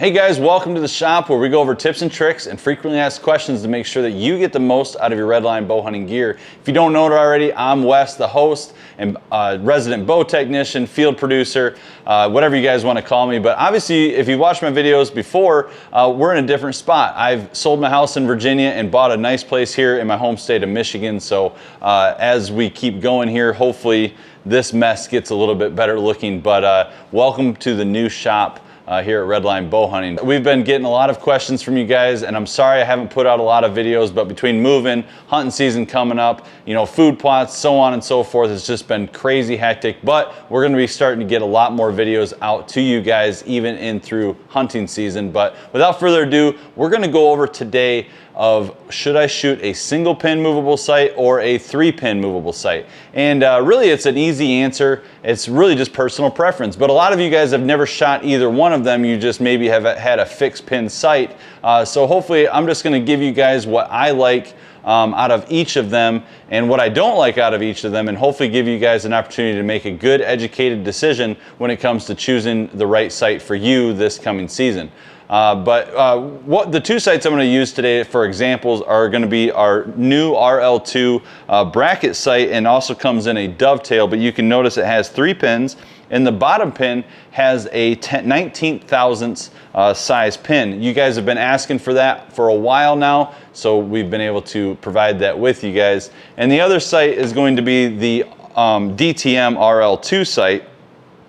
Hey guys, welcome to the shop where we go over tips and tricks and frequently asked questions to make sure that you get the most out of your Redline bow hunting gear. If you don't know it already, I'm Wes, the host and resident bow technician, field producer, whatever you guys want to call me. But obviously, if you've watched my videos before, we're in a different spot. I've sold my house in Virginia and bought a nice place here in my home state of Michigan. So as we keep going here, hopefully this mess gets a little bit better looking. But welcome to the new shop here at Redline Bowhunting. We've been getting a lot of questions from you guys, and I'm sorry I haven't put out a lot of videos, but between moving, hunting season coming up, you know, food plots, so on and so forth, it's just been crazy hectic. But we're gonna be starting to get a lot more videos out to you guys, even in through hunting season. But without further ado, we're gonna go over today of should I shoot a single pin movable sight or a 3-pin movable sight? And really it's an easy answer. It's really just personal preference, but a lot of you guys have never shot either one of them. You just maybe have had a fixed pin sight. So hopefully I'm just gonna give you guys what I like out of each of them and what I don't like out of each of them, and hopefully give you guys an opportunity to make a good educated decision when it comes to choosing the right sight for you this coming season. What the two sights I'm going to use today for examples are going to be our new RL2 bracket sight, and also comes in a dovetail, but you can notice it has 3 pins, and the bottom pin has a 19 thousandths size pin. You guys have been asking for that for a while now, so we've been able to provide that with you guys. And the other sight is going to be the DTM RL2 sight.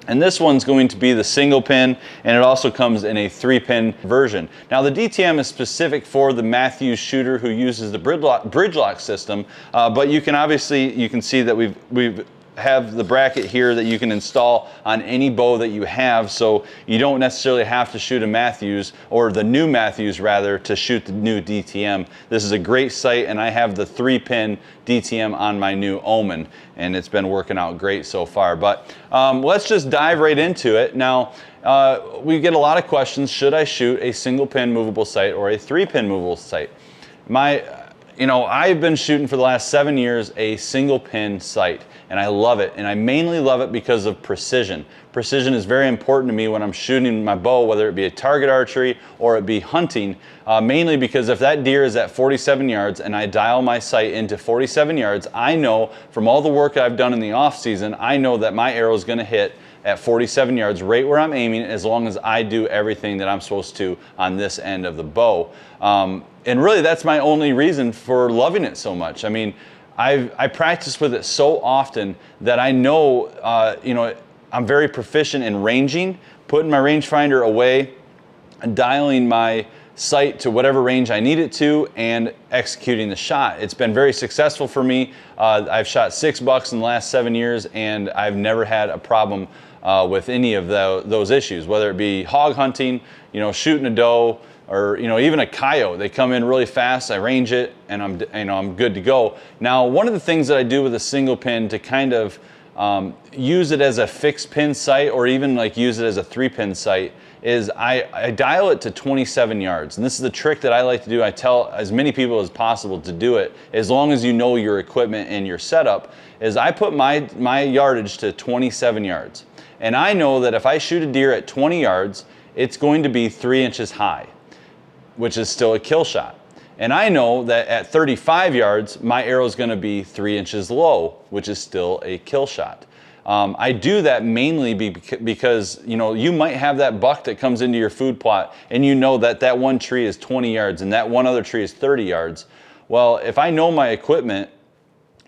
And this one's going to be the single pin, and it also comes in a 3-pin version. Now the DTM is specific for the Matthews shooter who uses the bridge lock system, but you can obviously, you can see that we've have the bracket here that you can install on any bow that you have, so you don't necessarily have to shoot a Matthews, or the new Matthews rather, to shoot the new DTM. This is a great sight, and I have the 3-pin DTM on my new Omen, and it's been working out great so far. But let's just dive right into it. Now we get a lot of questions: should I shoot a single pin movable sight or a 3-pin movable sight? I've been shooting for the last 7 years a single pin sight, and I love it. And I mainly love it because of precision. Precision is very important to me when I'm shooting my bow, whether it be a target archery or it be hunting, mainly because if that deer is at 47 yards and I dial my sight into 47 yards, I know from all the work I've done in the off season, I know that my arrow is gonna hit at 47 yards right where I'm aiming, as long as I do everything that I'm supposed to on this end of the bow. And really that's my only reason for loving it so much. I mean, I practice with it so often that I know, I'm very proficient in ranging, putting my rangefinder away and dialing my sight to whatever range I need it to, and executing the shot. It's been very successful for me. I've shot 6 bucks in the last 7 years, and I've never had a problem with any of those issues, whether it be hog hunting, shooting a doe, or even a coyote. They come in really fast, I range it, and I'm good to go. Now, one of the things that I do with a single pin to kind of use it as a fixed pin sight, or even like use it as a 3-pin sight, is I dial it to 27 yards. And this is the trick that I like to do. I tell as many people as possible to do it, as long as you know your equipment and your setup, is I put my yardage to 27 yards. And I know that if I shoot a deer at 20 yards, it's going to be 3 inches high, which is still a kill shot. And I know that at 35 yards, my arrow is going to be 3 inches low, which is still a kill shot. I do that mainly because you might have that buck that comes into your food plot, and you know that that one tree is 20 yards and that one other tree is 30 yards. Well, if I know my equipment,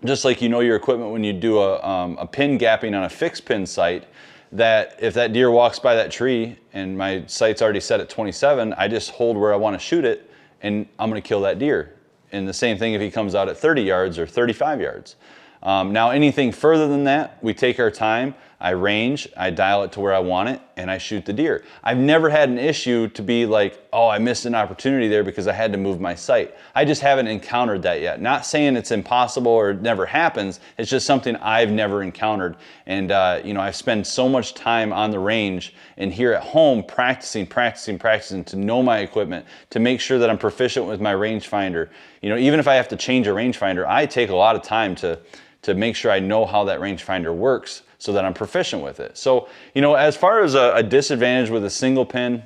just like you know your equipment when you do a pin gapping on a fixed pin sight, that if that deer walks by that tree and my sight's already set at 27, I just hold where I want to shoot it, and I'm going to kill that deer. And the same thing if he comes out at 30 yards or 35 yards. Now anything further than that, we take our time. I range, I dial it to where I want it, and I shoot the deer. I've never had an issue to be like, oh, I missed an opportunity there because I had to move my sight. I just haven't encountered that yet. Not saying it's impossible or it never happens. It's just something I've never encountered. And I've spent so much time on the range and here at home practicing to know my equipment, to make sure that I'm proficient with my rangefinder. Even if I have to change a rangefinder, I take a lot of time to make sure I know how that rangefinder works, so that I'm proficient with it. So, as far as a disadvantage with a single pin,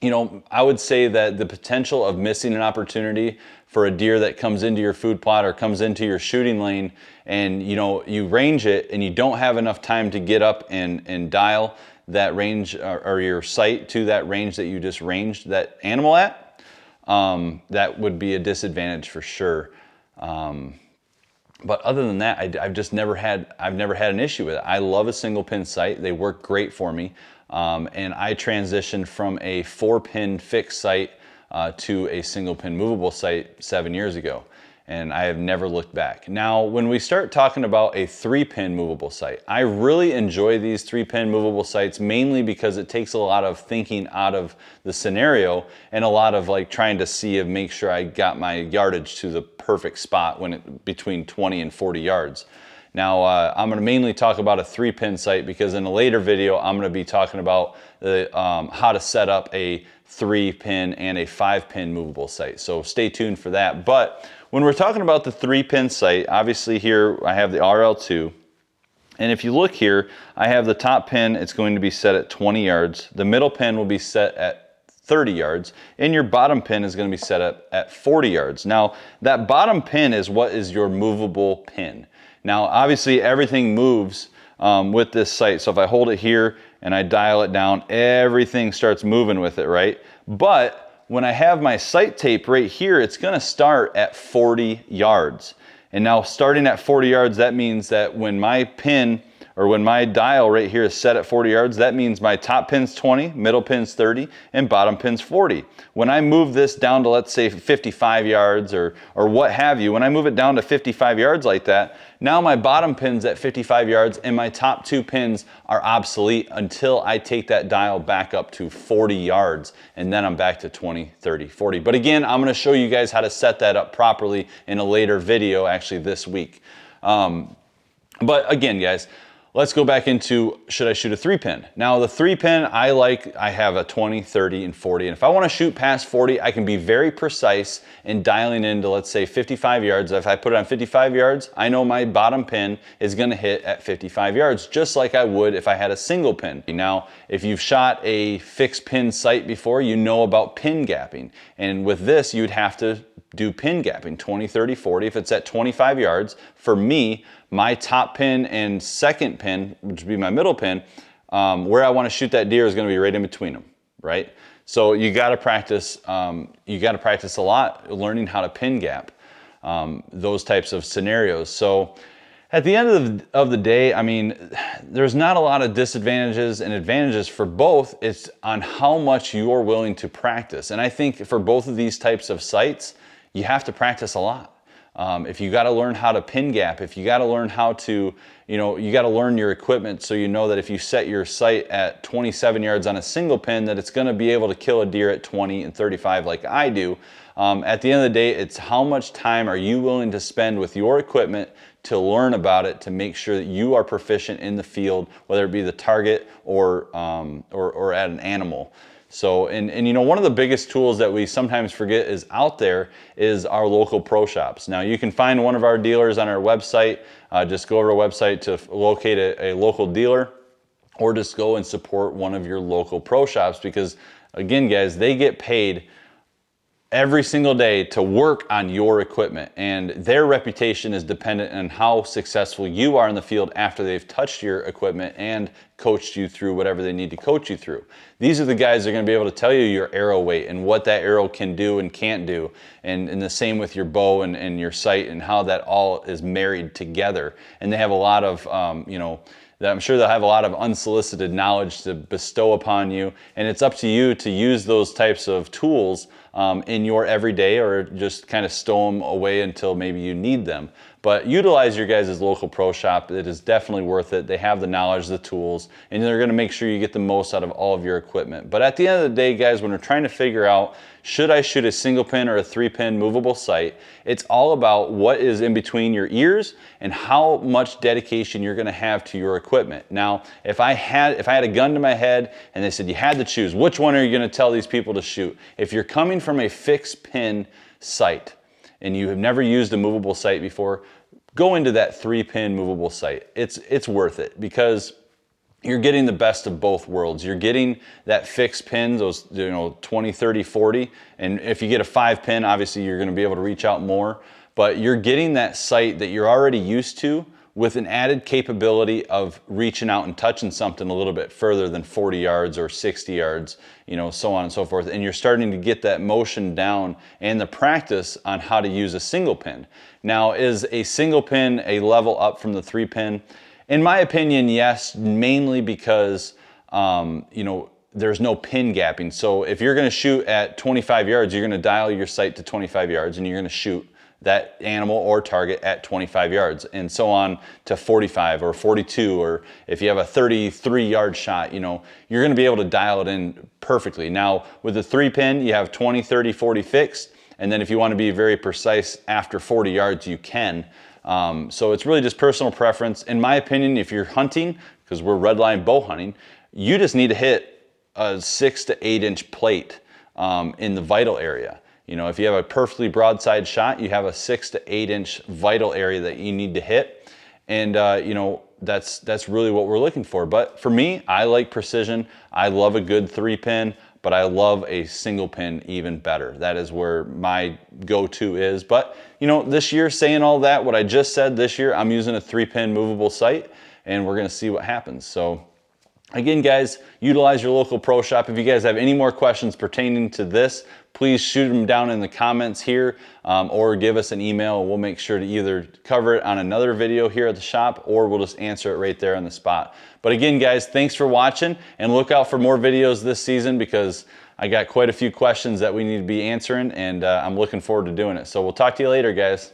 you know, I would say that the potential of missing an opportunity for a deer that comes into your food plot or comes into your shooting lane, and you know, you range it and you don't have enough time to get up and dial that range or your sight to that range that you just ranged that animal at, that would be a disadvantage for sure. But other than that, I've never had an issue with it. I love a single pin sight. They work great for me. And I transitioned from a 4-pin fixed sight to a single pin movable sight 7 years ago. And I have never looked back. Now, when we start talking about a 3-pin movable sight, I really enjoy these 3-pin movable sights, mainly because it takes a lot of thinking out of the scenario and a lot of like trying to see and make sure I got my yardage to the perfect spot between 20 and 40 yards. Now, I'm going to mainly talk about a 3-pin sight because in a later video, I'm going to be talking about how to set up a 3-pin and a 5-pin movable sight. So stay tuned for that. But when we're talking about the 3-pin sight, obviously here I have the RL2. And if you look here, I have the top pin, it's going to be set at 20 yards. The middle pin will be set at 30 yards, and your bottom pin is going to be set up at 40 yards. Now, that bottom pin is what is your movable pin. Now, obviously, everything moves with this sight. So if I hold it here and I dial it down, everything starts moving with it, right? But when I have my sight tape right here, it's going to start at 40 yards. And now starting at 40 yards, that means that when my pin or when my dial right here is set at 40 yards, that means my top pin's 20, middle pin's 30, and bottom pin's 40. When I move this down to, let's say, 55 yards or what have you, when I move it down to 55 yards like that, now my bottom pin's at 55 yards and my top 2 pins are obsolete until I take that dial back up to 40 yards, and then I'm back to 20, 30, 40. But again, I'm gonna show you guys how to set that up properly in a later video, actually this week. But again, guys, let's go back into, should I shoot a 3-pin? Now the 3-pin, I have a 20, 30, and 40. And if I wanna shoot past 40, I can be very precise in dialing into, let's say, 55 yards. If I put it on 55 yards, I know my bottom pin is gonna hit at 55 yards, just like I would if I had a single pin. Now, if you've shot a fixed pin sight before, you know about pin gapping. And with this, you'd have to do pin gapping, 20, 30, 40. If it's at 25 yards, for me, my top pin and second pin, which would be my middle pin, where I want to shoot that deer is going to be right in between them, right? So you got to practice. You got to practice a lot, learning how to pin gap those types of scenarios. So at the end of the day, I mean, there's not a lot of disadvantages and advantages for both. It's on how much you're willing to practice. And I think for both of these types of sites, you have to practice a lot. If you got to learn how to pin gap, if you got to learn how to, you got to learn your equipment so you know that if you set your sight at 27 yards on a single pin, that it's going to be able to kill a deer at 20 and 35 like I do. At the end of the day, it's how much time are you willing to spend with your equipment to learn about it, to make sure that you are proficient in the field, whether it be the target or at an animal. So, and one of the biggest tools that we sometimes forget is out there is our local pro shops. Now, you can find one of our dealers on our website. Just go over our website to locate a local dealer, or just go and support one of your local pro shops, because again, guys, they get paid every single day to work on your equipment, and their reputation is dependent on how successful you are in the field after they've touched your equipment and coached you through whatever they need to coach you through. These are the guys that are going to be able to tell you your arrow weight and what that arrow can do and can't do, and the same with your bow and your sight and how that all is married together. And they have a lot of I'm sure they'll have a lot of unsolicited knowledge to bestow upon you, and it's up to you to use those types of tools in your everyday, or just kind of stow them away until maybe you need them. But utilize your guys' local pro shop. It is definitely worth it. They have the knowledge, the tools, and they're going to make sure you get the most out of all of your equipment. But at the end of the day, guys, when we're trying to figure out, should I shoot a single pin or a 3-pin movable sight, it's all about what is in between your ears and how much dedication you're going to have to your equipment. Now, if I had a gun to my head and they said you had to choose, which one are you going to tell these people to shoot? If you're coming from a fixed pin sight and you have never used a movable sight before, go into that 3-pin movable sight. It's worth it, because you're getting the best of both worlds. You're getting that fixed pin, those 20, 30, 40. And if you get a 5 pin, obviously you're gonna be able to reach out more. But you're getting that sight that you're already used to with an added capability of reaching out and touching something a little bit further than 40 yards or 60 yards, so on and so forth. And you're starting to get that motion down and the practice on how to use a single pin. Now, is a single pin a level up from the 3 pin? In my opinion, yes, mainly because, there's no pin gapping. So if you're gonna shoot at 25 yards, you're gonna dial your sight to 25 yards and you're gonna shoot that animal or target at 25 yards, and so on to 45 or 42, or if you have a 33-yard shot, you're gonna be able to dial it in perfectly. Now, with the 3 pin, you have 20, 30, 40 fixed, and then if you wanna be very precise after 40 yards, you can. So it's really just personal preference. In my opinion, if you're hunting, because we're redline bow hunting, you just need to hit a 6 to 8 inch plate in the vital area. If you have a perfectly broadside shot, you have a 6 to 8 inch vital area that you need to hit. And, that's really what we're looking for. But for me, I like precision. I love a good 3 pin, but I love a single pin even better. That is where my go-to is. But, this year, saying all that, what I just said, this year, I'm using a 3 pin movable sight, and we're gonna see what happens. So, again, guys, utilize your local pro shop. If you guys have any more questions pertaining to this, please shoot them down in the comments here, or give us an email. We'll make sure to either cover it on another video here at the shop, or we'll just answer it right there on the spot. But again, guys, thanks for watching, and look out for more videos this season, because I got quite a few questions that we need to be answering, and I'm looking forward to doing it. So we'll talk to you later, guys.